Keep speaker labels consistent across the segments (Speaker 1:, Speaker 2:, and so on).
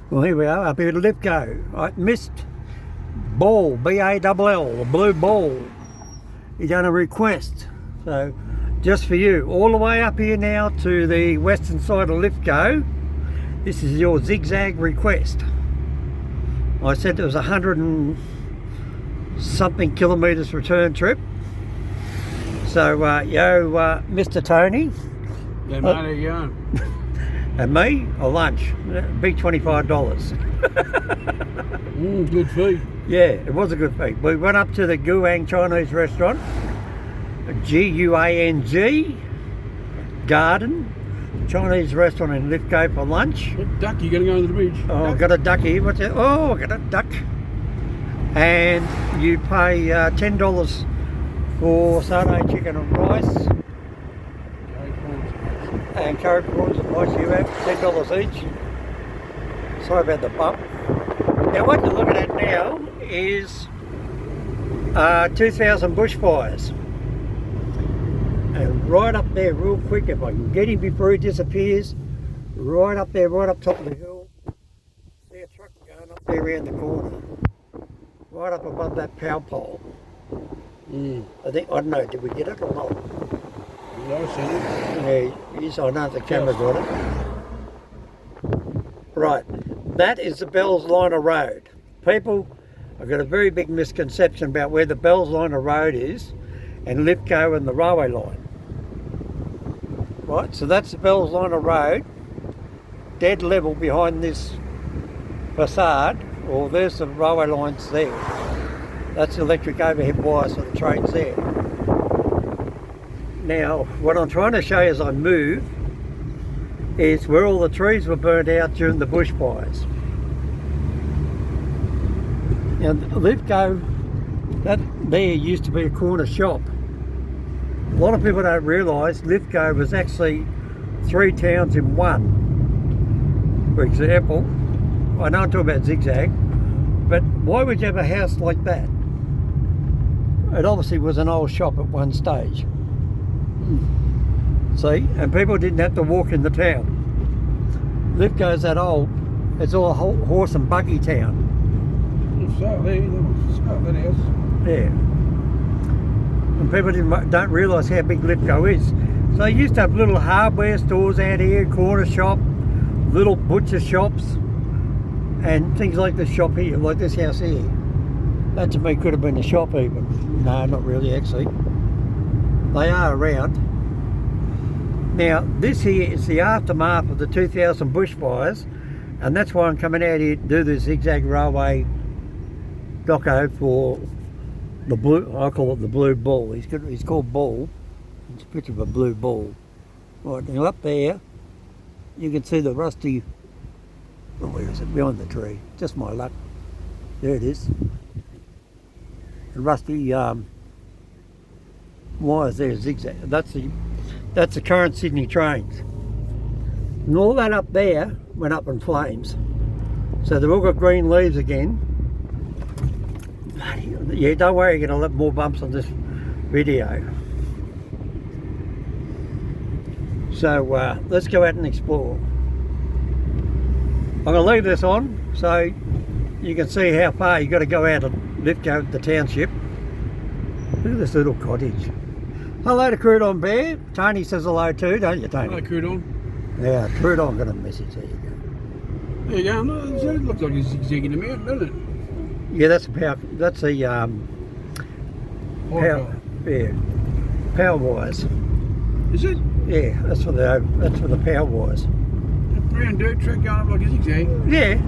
Speaker 1: Well, here we are, up here at Lithgow. I missed Ball, B-A-L-L, the blue ball. He's done a request. So, just for you, all the way up here now to the western side of Lithgow, this is your zigzag request. I said it was 100 and something kilometres return trip. So, Mr. Tony.
Speaker 2: Yeah, mate, how you going?
Speaker 1: And me, a lunch, big $25.
Speaker 2: Good feed.
Speaker 1: Yeah, it was a good feed. We went up to the Guang Chinese restaurant, G-U-A-N-G, Garden, Chinese restaurant in Lithgow for lunch.
Speaker 2: What duck you going to go under the bridge?
Speaker 1: Oh, I've got a duck here. What's that? Oh, I got a duck. And you pay $10 for satay chicken and rice. And curry prawns and rice you have, $10 each. Sorry about the bump. Now what you're looking at now is 2000 bushfires. And right up there real quick, if I can get him before he disappears, right up there, right up top of the hill, see a truck going up there around the corner. Right up above that power pole. I don't know, did we get it or not?
Speaker 2: Yeah, I seen it.
Speaker 1: Yeah, yes, I know the camera got it. Right, that is the Bells Liner Road. People have got a very big misconception about where the Bells Liner Road is and Lithgow and the railway line. Right, so that's the Bells Liner Road, dead level behind this facade, or there's the railway lines there. That's the electric overhead wires for the trains there. Now, what I'm trying to show you as I move is where all the trees were burnt out during the bushfires. Now, Lithgow, that there used to be a corner shop. A lot of people don't realise Lithgow was actually 3 towns in one. For example, I know I'm talking about zigzag, but why would you have a house like that? It obviously was an old shop at one stage. See, and people didn't have to walk in the town. Lithgow's that old, it's all a horse and buggy town.
Speaker 2: Start there, start that house.
Speaker 1: Yeah. And people don't realise how big Lithgow is. So they used to have little hardware stores out here, corner shop, little butcher shops, and things like this shop here, like this house here. That to me could have been a shop even. No, not really actually. They are around. Now, this here is the aftermath of the 2000 bushfires, and that's why I'm coming out here to do the Zigzag Railway doco for the blue, I call it the blue ball. He's called Ball. It's a picture of a blue ball. Right, now up there, you can see the rusty, oh, where is it? Behind the tree. Just my luck. There it is. The rusty wires there, zigzag. That's the current Sydney trains. And all that up there went up in flames. So they've all got green leaves again. Yeah, don't worry, you're going to have more bumps on this video. So let's go out and explore. I'm going to leave this on so you can see how far you've got to go out of Lithgow, the township. Look at this little cottage. Hello to Crudon Bear. Tony says hello too, don't you, Tony?
Speaker 2: Hello, Crudon.
Speaker 1: Yeah, Crudon got a message. There you go.
Speaker 2: There you go. No, it looks like he's zigzagging them out, doesn't it?
Speaker 1: Yeah, that's a power. That's the power wires.
Speaker 2: Is it?
Speaker 1: Yeah, that's for the power wires.
Speaker 2: A brown dirt track going up like a zigzag.
Speaker 1: Yeah.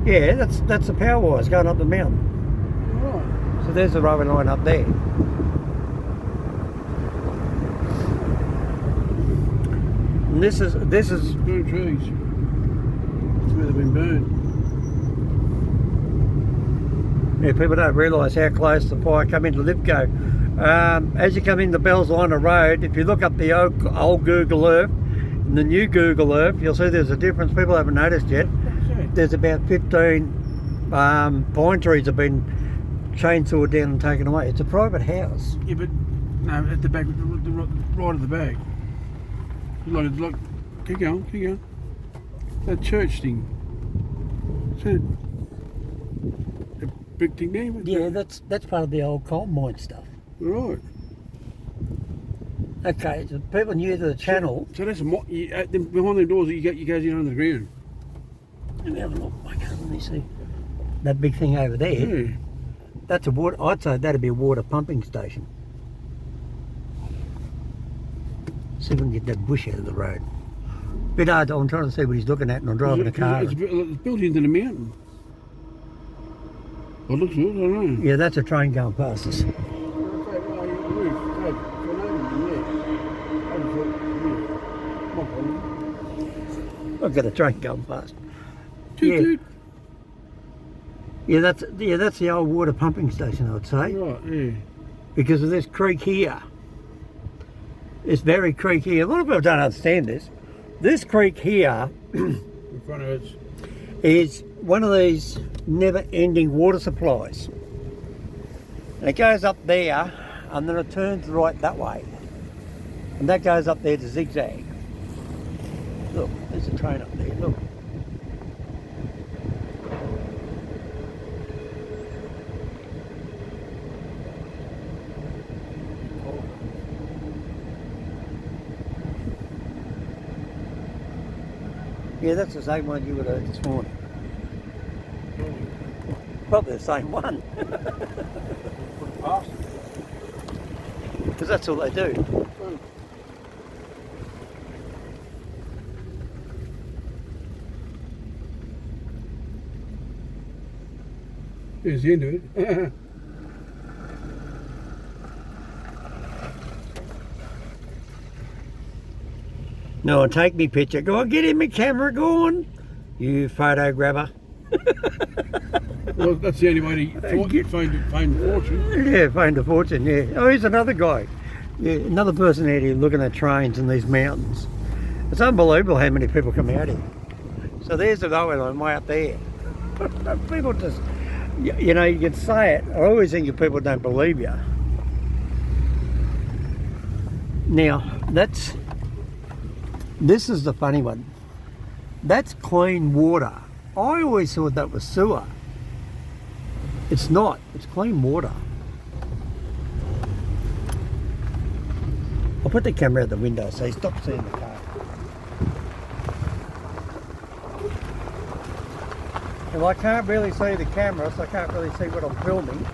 Speaker 1: Yeah, that's the power wires going up the mountain.
Speaker 2: Right.
Speaker 1: So there's the railway line up there. And this is
Speaker 2: Burnt trees. That's where they've been burned.
Speaker 1: yeah, people don't realise how close the fire come into Lithgow. As you come in the Bells Liner Road, if you look up the old Google Earth and the new Google Earth, you'll see there's a difference people haven't noticed yet. There's about 15 pine trees have been chainsawed down and taken away. It's a private house.
Speaker 2: Yeah, but no, at the back, the right of the back. Like, keep going. That church thing. So, a big thing there.
Speaker 1: Yeah, that's part of the old coal mine stuff.
Speaker 2: Right.
Speaker 1: Okay, so people new to the channel.
Speaker 2: So that's behind them doors. You goes in under the ground.
Speaker 1: Let me have a look. Okay, let me see. That big thing over there.
Speaker 2: Yeah.
Speaker 1: That's a water. I'd say that'd be a water pumping station. See if we can get that bush out of the road. Bit hard. I'm trying to see what he's looking at, and I'm driving a car.
Speaker 2: It's built into the mountain. Well, it looks good. I don't know.
Speaker 1: Yeah, that's a train going past us. I've got a train going past.
Speaker 2: Toot.
Speaker 1: Yeah, that's the old water pumping station, I'd say.
Speaker 2: Right, yeah.
Speaker 1: Because of this creek here. This very creek here. A lot of people don't understand this. This creek here
Speaker 2: In front of us.
Speaker 1: is one of these never-ending water supplies. And it goes up there, and then it turns right that way. And that goes up there to zigzag. Look, there's a train up there, look. Yeah, that's the same one you would have heard this morning. Probably the same one. Because that's all they do.
Speaker 2: There's the end of it.
Speaker 1: No, take me picture. Go on, get in my camera, go on. You photo grabber.
Speaker 2: Well, that's the only way to find fortune.
Speaker 1: Yeah, find a fortune, yeah. Oh, here's another guy. Yeah, another person out here looking at trains in these mountains. It's unbelievable how many people come out here. So there's the railway line way up there. People just, you know, you can say it. I always think if people don't believe you. Now, this is the funny one. That's clean water. I always thought that was sewer. It's not. It's clean water. I'll put the camera out the window so you stop seeing the car. Well, I can't really see the camera, so I can't really see what I'm filming.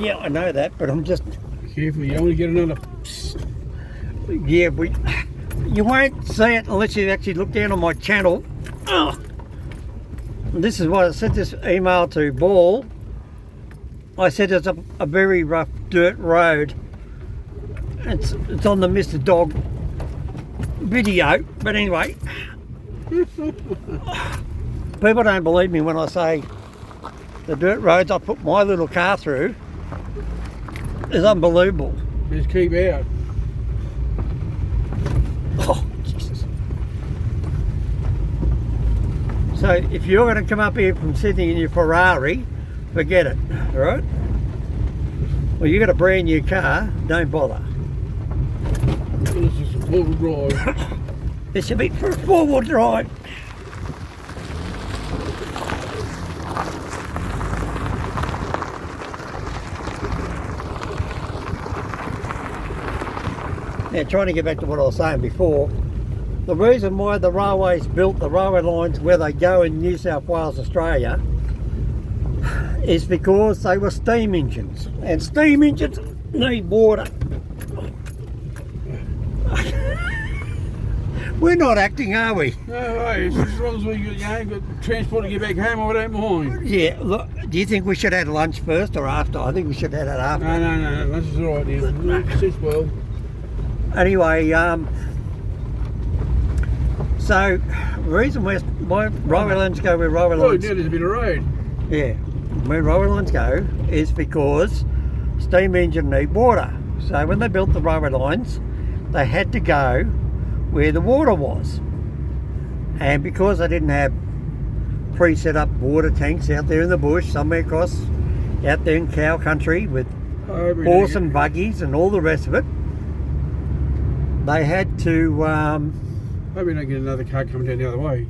Speaker 1: Yeah, I know that, but I'm just...
Speaker 2: Careful, you don't want to get another...
Speaker 1: Yeah, you won't see it unless you actually look down on my channel. Oh. This is what I sent this email to Ball. I said it's a very rough dirt road. It's on the Mr. Dog video, but anyway. People don't believe me when I say the dirt roads I put my little car through is unbelievable.
Speaker 2: Just keep out.
Speaker 1: Oh, Jesus. So if you're going to come up here from Sydney in your Ferrari, forget it, all right? Well, you got a brand new car, don't bother.
Speaker 2: This is a four-wheel drive.
Speaker 1: This should be for a four-wheel drive. Now, trying to get back to what I was saying before, the reason why the railways built the railway lines where they go in New South Wales, Australia, is because they were steam engines, and steam engines need water. We're not acting, are we?
Speaker 2: No way, it's as long as we got transport to get back home, I don't mind.
Speaker 1: Yeah, look, do you think we should have lunch first or after? I think we should have it after.
Speaker 2: No, lunch is alright now. It's well.
Speaker 1: Anyway, so the reason why railway lines go where railway lines...
Speaker 2: Oh, now there's a bit of road.
Speaker 1: Yeah, where railway lines go is because steam engine need water. So when they built the railway lines, they had to go where the water was. And because they didn't have pre-set up water tanks out there in the bush, somewhere across out there in cow country with horse and buggies and all the rest of it, they had to,
Speaker 2: Maybe we don't get another car coming down the other way.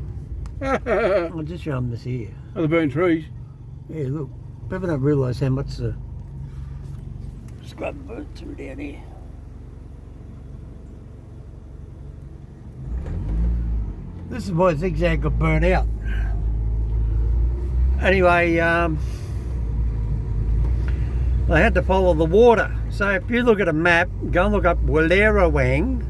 Speaker 1: I'll just show them this here.
Speaker 2: Oh, the burnt trees.
Speaker 1: Yeah, look, people don't realise how much the scrub burnt through down here. This is why Zigzag got burnt out. Anyway, they had to follow the water. So if you look at a map, go and look up Wallerawang.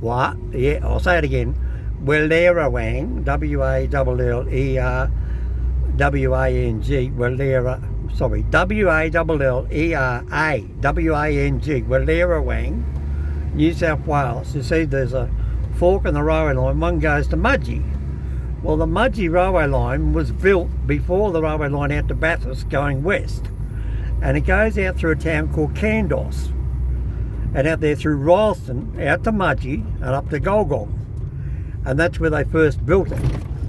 Speaker 1: What? Yeah, I'll say it again. Wallerawang, W-A-L-L-E-R-W-A-N-G, Wallera, sorry, W-A-L-L-E-R-A-W-A-N-G, Wallerawang, New South Wales. You see there's a fork in the railway line, one goes to Mudgee. Well, the Mudgee railway line was built before the railway line out to Bathurst going west. And it goes out through a town called Kandos. And out there through Rylstone, out to Mudgee and up to Golgong. And that's where they first built it,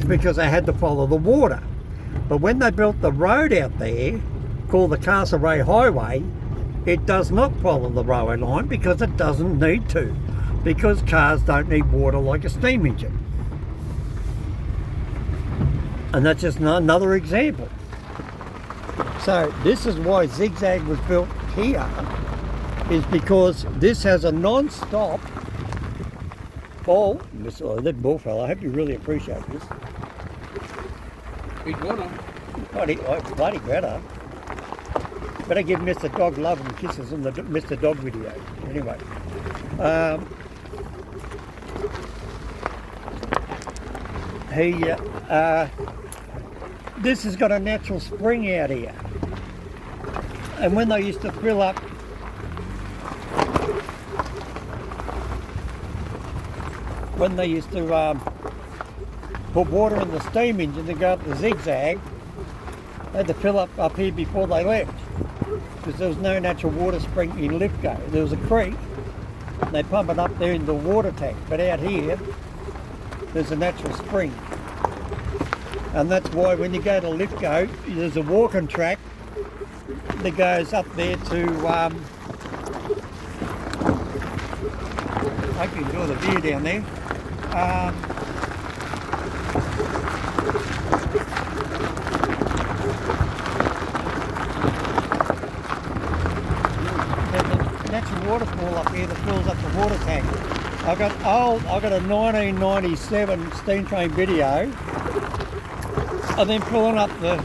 Speaker 1: because they had to follow the water. But when they built the road out there, called the Castlereagh Highway, it does not follow the railway line because it doesn't need to, because cars don't need water like a steam engine. And that's just another example. So this is why Zigzag was built here, is because this has a non-stop ball. That ball fella, I hope you really appreciate this.
Speaker 2: Eat water.
Speaker 1: Bloody better. Better give Mr. Dog love and kisses in the Mr. Dog video. Anyway. This has got a natural spring out here. And when they used to fill up put water in the steam engine to go up the Zigzag, they had to fill up here before they left, because there was no natural water spring in Lithgow. There was a creek, and they pump it up there in the water tank, but out here there's a natural spring. And that's why when you go to Lithgow, there's a walking track that goes up there to I hope you enjoy the view down there. There's a natural waterfall up here that fills up the water tank. I got a 1997 steam train video of them filling up the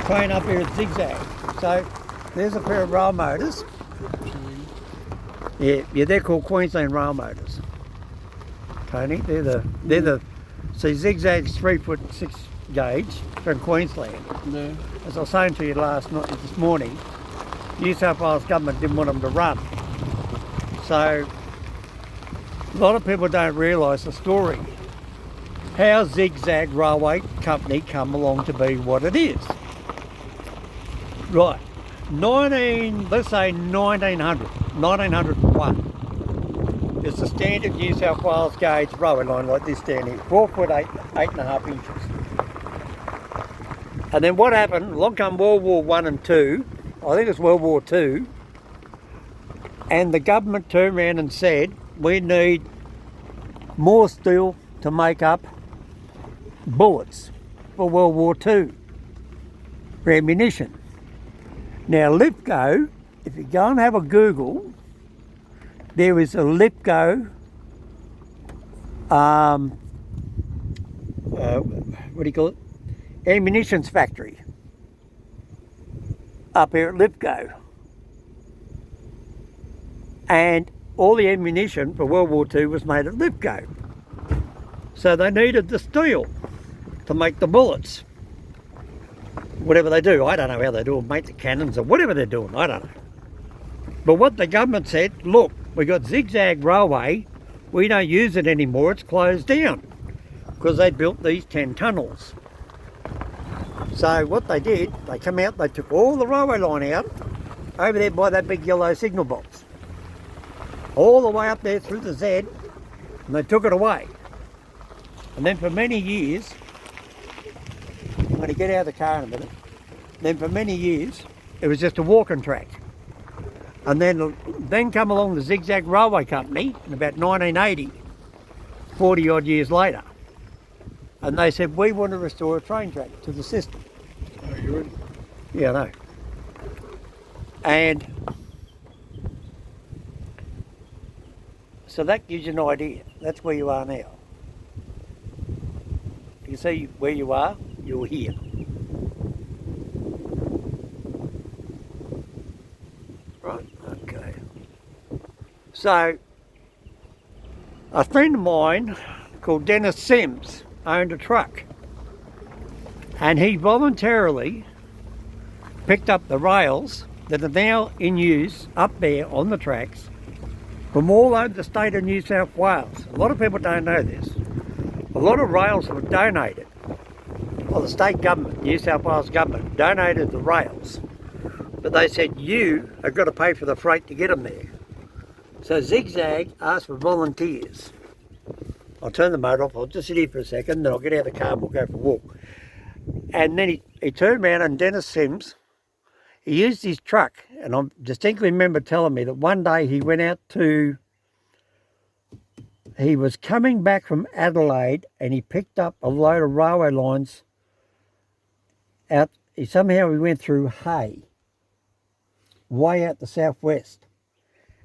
Speaker 1: train up here at Zigzag. So there's a pair of rail motors. Yeah, they're called Queensland rail motors. Tony, they're the see, Zigzag's 3'6" gauge from Queensland.
Speaker 2: No.
Speaker 1: As I was saying to you this morning, New South Wales government didn't want them to run. So a lot of people don't realise the story. How Zigzag Railway Company come along to be what it is. Right, 1901 is the standard New South Wales gauge railway line like this down here, 4 foot 8.5 inches. And then what happened, along come World War I and II, I think it's World War II, and the government turned around and said, we need more steel to make up bullets for World War II, for ammunition. Now Lithgow, if you go and have a Google, there is a Lithgow, what do you call it? Ammunitions factory up here at Lithgow. And all the ammunition for World War II was made at Lithgow. So they needed the steel to make the bullets. Whatever they do, I don't know how they do it, make the cannons or whatever they're doing, I don't know. But what the government said, look, we got Zigzag Railway, we don't use it anymore, it's closed down. Because they built these 10 tunnels. So what they did, they come out, they took all the railway line out, over there by that big yellow signal box. All the way up there through the Z, and they took it away. And then for many years, I'm going to get out of the car in a minute, then for many years, it was just a walking track. And then come along the Zigzag Railway Company in about 1980, 40 odd years later. And they said, we want to restore a train track to the system.
Speaker 2: Are you ready?
Speaker 1: Yeah, I know. And so that gives you an idea. That's where you are now. You see where you are, you're here. Right, okay. So, a friend of mine called Dennis Sims owned a truck. And he voluntarily picked up the rails that are now in use up there on the tracks from all over the state of New South Wales. A lot of people don't know this. A lot of rails were donated. Well, the state government, New South Wales government, donated the rails. But they said, you have got to pay for the freight to get them there. So Zigzag asked for volunteers. I'll turn the motor off, I'll just sit here for a second, then I'll get out of the car and we'll go for a walk. And then he turned around, and Dennis Sims, he used his truck, and I distinctly remember telling me that one day he went out he was coming back from Adelaide, and he picked up a load of railway lines out. Somehow he went through Hay, way out the southwest,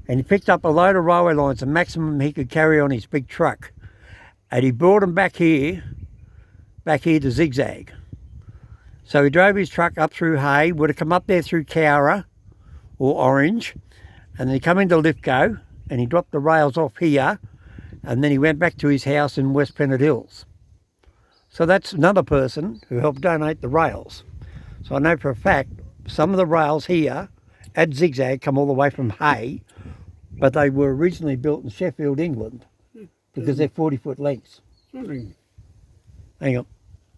Speaker 1: and he picked up a load of railway lines, the maximum he could carry on his big truck, and he brought them back here to Zigzag. So he drove his truck up through Hay, would have come up there through Cowra or Orange, and then he come into Lithgow and he dropped the rails off here, and then he went back to his house in West Pennant Hills. So that's another person who helped donate the rails. So I know for a fact some of the rails here at Zigzag come all the way from Hay, but they were originally built in Sheffield, England, because they're 40-foot lengths.
Speaker 2: Something.
Speaker 1: Hang on.